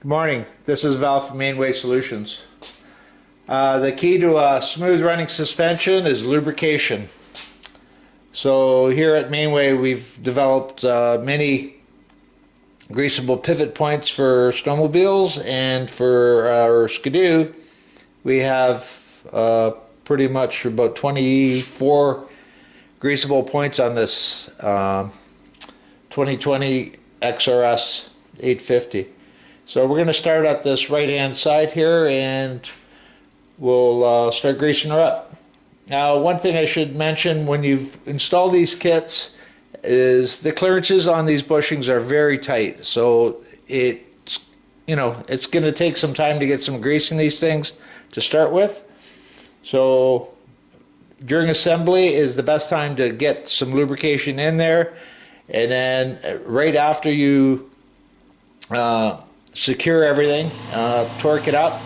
Good morning. This is Val from Mainway Solutions. The key to a smooth running suspension is lubrication. So here at Mainway we've developed many greasable pivot points for snowmobiles, and for our Ski-doo we have pretty much about 24 greasable points on this 2020 XRS 850. So we're going to start at this right hand side here and we'll start greasing her up. Now, one thing I should mention when you've installed these kits is the clearances on these bushings are very tight. So it's going to take some time to get some grease in these things to start with. So during assembly is the best time to get some lubrication in there, and then right after you secure everything, torque it up,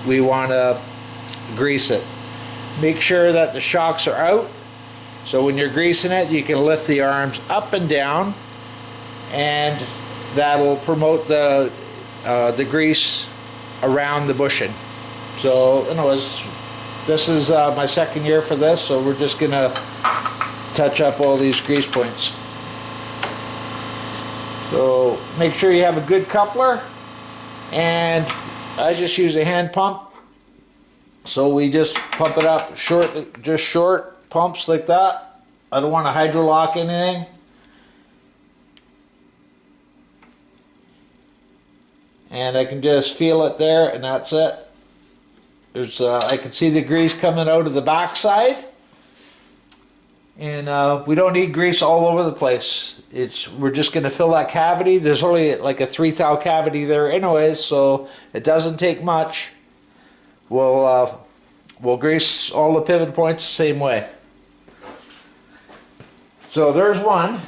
we want to grease it. Make sure that the shocks are out, so when you're greasing it you can lift the arms up and down, and that'll promote the grease around the bushing. So anyways, this is my second year for this, so we're just gonna touch up all these grease points. So make sure you have a good coupler, and I just use a hand pump. So we just pump it up short, just short pumps like that. I don't want to hydrolock anything. And I can just feel it there, and that's it. There's I can see the grease coming out of the backside. And we don't need grease all over the place. We're just going to fill that cavity. There's only like a 3 thou cavity there anyways, so it doesn't take much. We'll grease all the pivot points the same way. So there's one.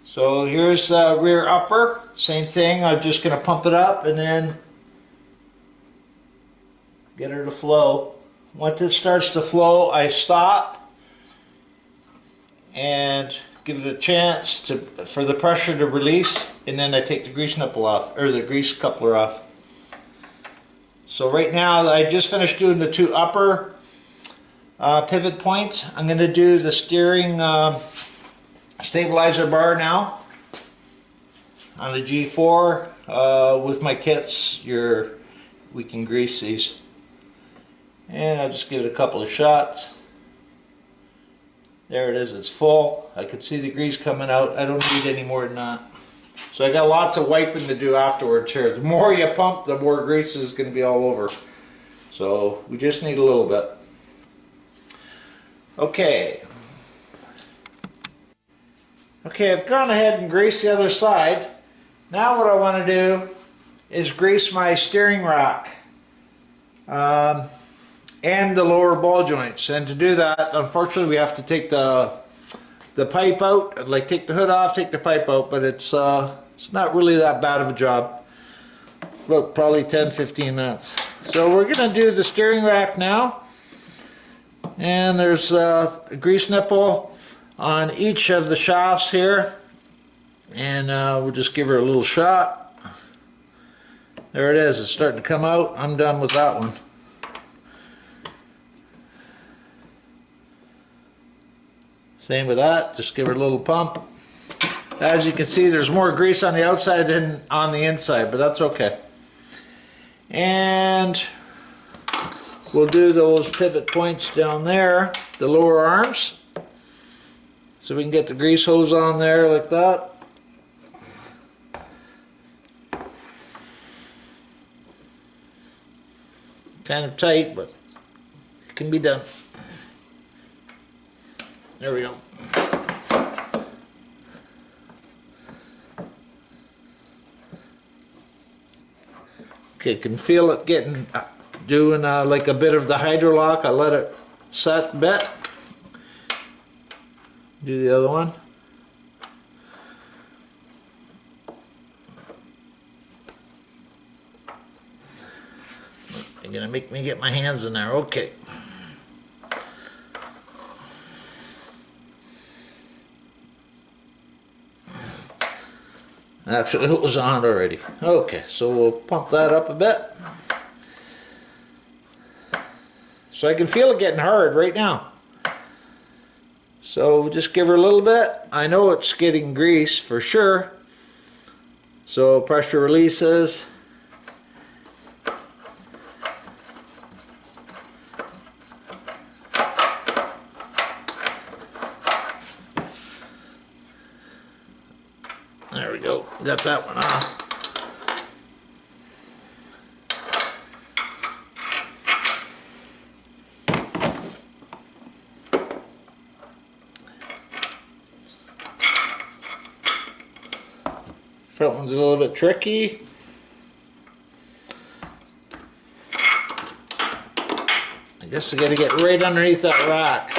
So here's rear upper. Same thing. I'm just going to pump it up and then get her to flow. Once it starts to flow, I stop and give it a chance for the pressure to release, and then I take the grease nipple off, or the grease coupler off. So right now I just finished doing the 2 upper pivot points. I'm going to do the steering stabilizer bar now on the G4. With my kits we can grease these. And I'll just give it a couple of shots. There it is, it's full. I can see the grease coming out. I don't need any more than that. So I got lots of wiping to do afterwards here. The more you pump, the more grease is going to be all over. So we just need a little bit. Okay, I've gone ahead and greased the other side. Now what I want to do is grease my steering rack. And the lower ball joints, and to do that unfortunately we have to take the pipe out, like take the hood off, take the pipe out, but it's not really that bad of a job. About probably 10-15 minutes. So we're gonna do the steering rack now, and there's a grease nipple on each of the shafts here, and we'll just give her a little shot. There it is, it's starting to come out. I'm done with that one. Same with that, just give her a little pump. As you can see, there's more grease on the outside than on the inside, but that's okay. And we'll do those pivot points down there, the lower arms. So we can get the grease hose on there like that. Kind of tight, but it can be done. There we go. Okay, can feel it doing like a bit of the hydrolock. I let it set a bit. Do the other one. You're gonna make me get my hands in there. Okay. Actually, it was on already. Okay, so we'll pump that up a bit. So I can feel it getting hard right now. So just give her a little bit. I know it's getting grease for sure. So pressure releases. There we go. Got that one off. Front one's a little bit tricky. I guess I gotta get right underneath that rock.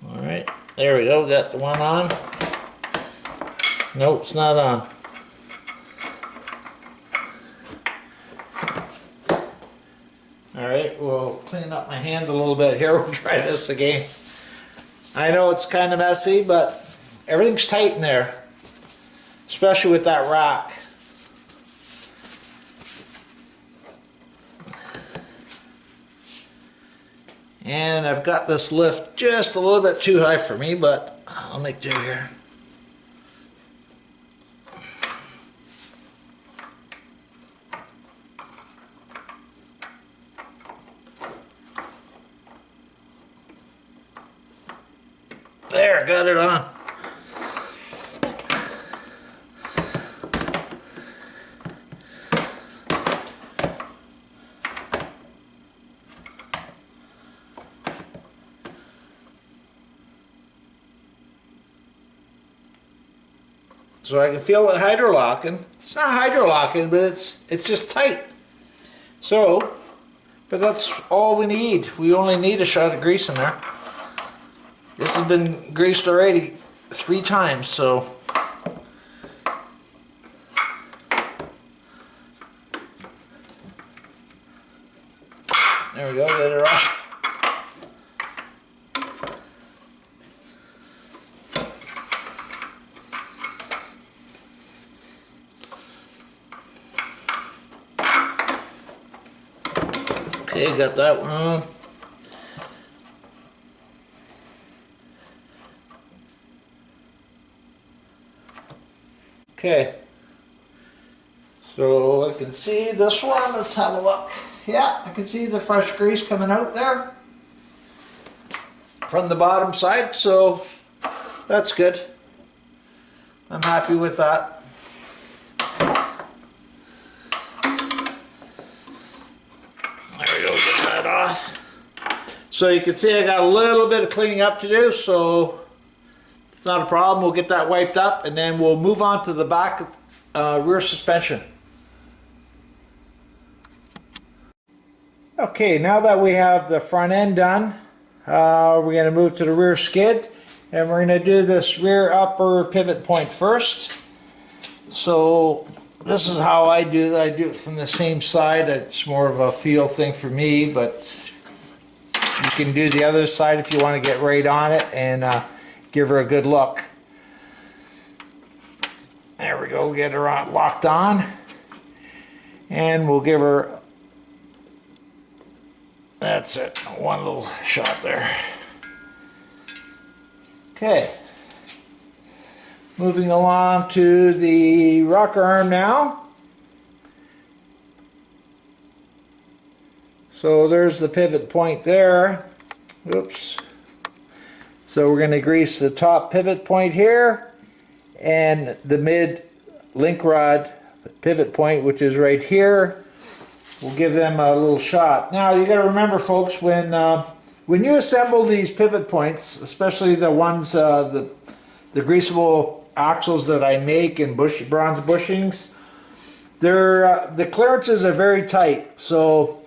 Alright, there we go, got the one on. No, it's not on. Alright, we'll clean up my hands a little bit here. We'll try this again. I know it's kind of messy, but everything's tight in there, especially with that rock. And I've got this lift just a little bit too high for me, but I'll make do here. There, got it on. So I can feel it hydrolocking. It's not hydrolocking, but it's just tight. So, but that's all we need. We only need a shot of grease in there. This has been greased already 3 times, so there we go, get it off. Okay, got that one on. Okay, so I can see this one. Let's have a look. Yeah, I can see the fresh grease coming out there from the bottom side, so that's good. I'm happy with that. There we go, get that off. So you can see I got a little bit of cleaning up to do, so it's not a problem. We'll get that wiped up and then we'll move on to the back rear suspension. Okay, now that we have the front end done, we're going to move to the rear skid, and we're going to do this rear upper pivot point first. So this is how I do it. I do it from the same side. It's more of a feel thing for me, but you can do the other side if you want to get right on it and give her a good look. There we go, get her on, locked on, and we'll give her, that's it, one little shot there. Okay, moving along to the rocker arm now. So there's the pivot point there. Oops. So we're going to grease the top pivot point here and the mid link rod pivot point, which is right here. We'll give them a little shot. Now you got to remember, folks, when you assemble these pivot points, especially the ones the greasable axles that I make in bronze bushings, the clearances are very tight. So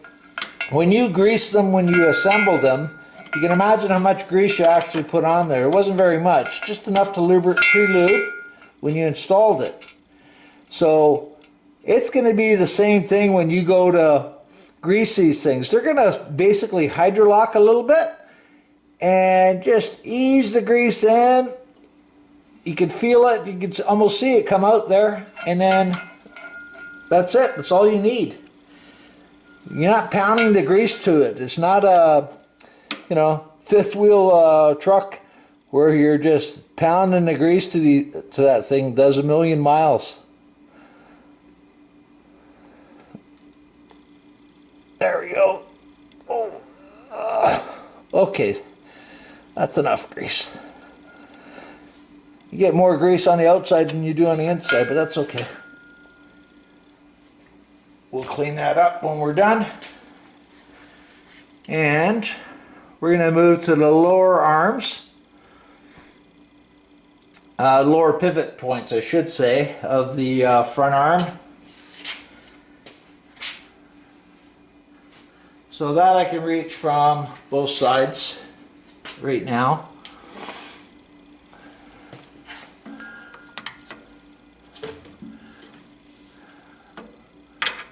when you grease them, when you assemble them, you can imagine how much grease you actually put on there. It wasn't very much, just enough to pre-lube when you installed it. So It's going to be the same thing when you go to grease these things. They're going to basically hydrolock a little bit and just ease the grease in. You can feel it. You can almost see it come out there, and then that's it. That's all you need. You're not pounding the grease to it. It's not a, you know, fifth wheel truck where you're just pounding the grease to that thing. Does a million miles. There we go. Oh, okay, that's enough grease. You get more grease on the outside than you do on the inside, but that's okay. We'll clean that up when we're done. And we're going to move to the lower arms. Lower pivot points, I should say, of the front arm. So that I can reach from both sides right now.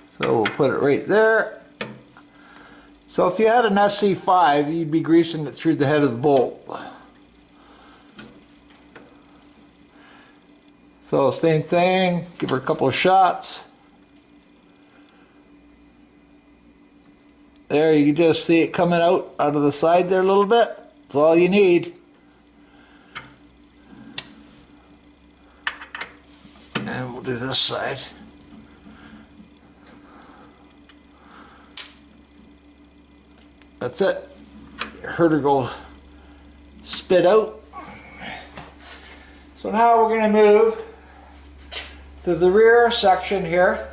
So we'll put it right there. So if you had an SC5, you'd be greasing it through the head of the bolt. So same thing, give her a couple of shots. There, you can just see it coming out of the side there a little bit. That's all you need. And we'll do this side. That's it. Heard her go spit out. So now we're going to move to the rear section here.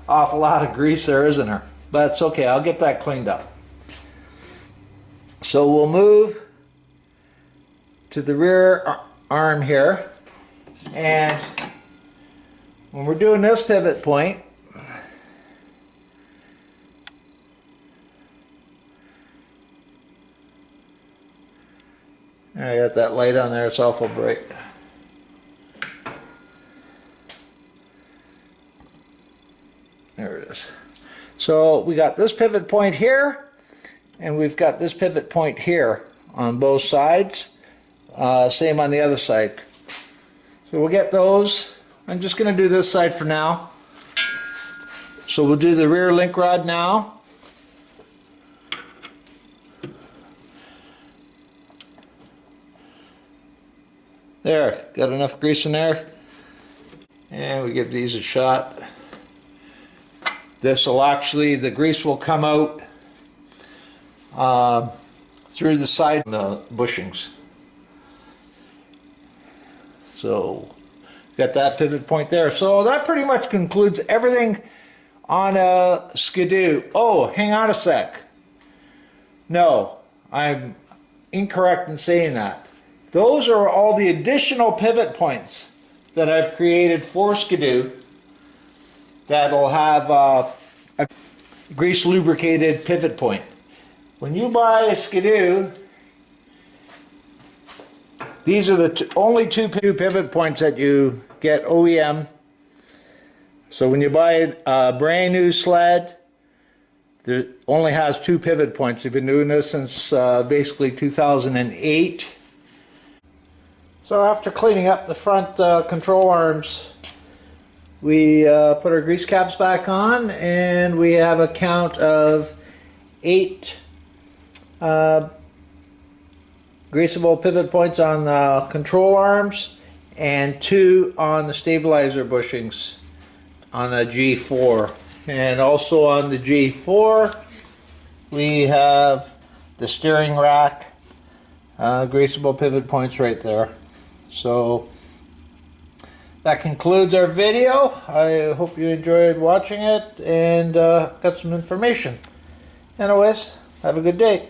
Awful lot of grease there, isn't there? But it's okay, I'll get that cleaned up. So we'll move to the rear arm here, and when we're doing this pivot point, I got that light on there, it's awful bright. There it is. So we got this pivot point here, and we've got this pivot point here on both sides. Same on the other side. So we'll get those. I'm just going to do this side for now. So we'll do the rear link rod now. There, got enough grease in there. And we give these a shot. This will actually, the grease will come out through the side bushings. So, got that pivot point there. So that pretty much concludes everything on a Ski-doo. Oh, hang on a sec. No, I'm incorrect in saying that. Those are all the additional pivot points that I've created for Ski-doo that'll have a grease lubricated pivot point. When you buy a Ski-doo, these are the only two pivot points that you get OEM. So when you buy a brand new sled, it only has two pivot points. They've been doing this since basically 2008. So after cleaning up the front control arms, we put our grease caps back on, and we have a count of 8 greasable pivot points on the control arms and 2 on the stabilizer bushings on a G4. And also on the G4 we have the steering rack greasable pivot points right there. So that concludes our video. I hope you enjoyed watching it and got some information. Anyways, have a good day.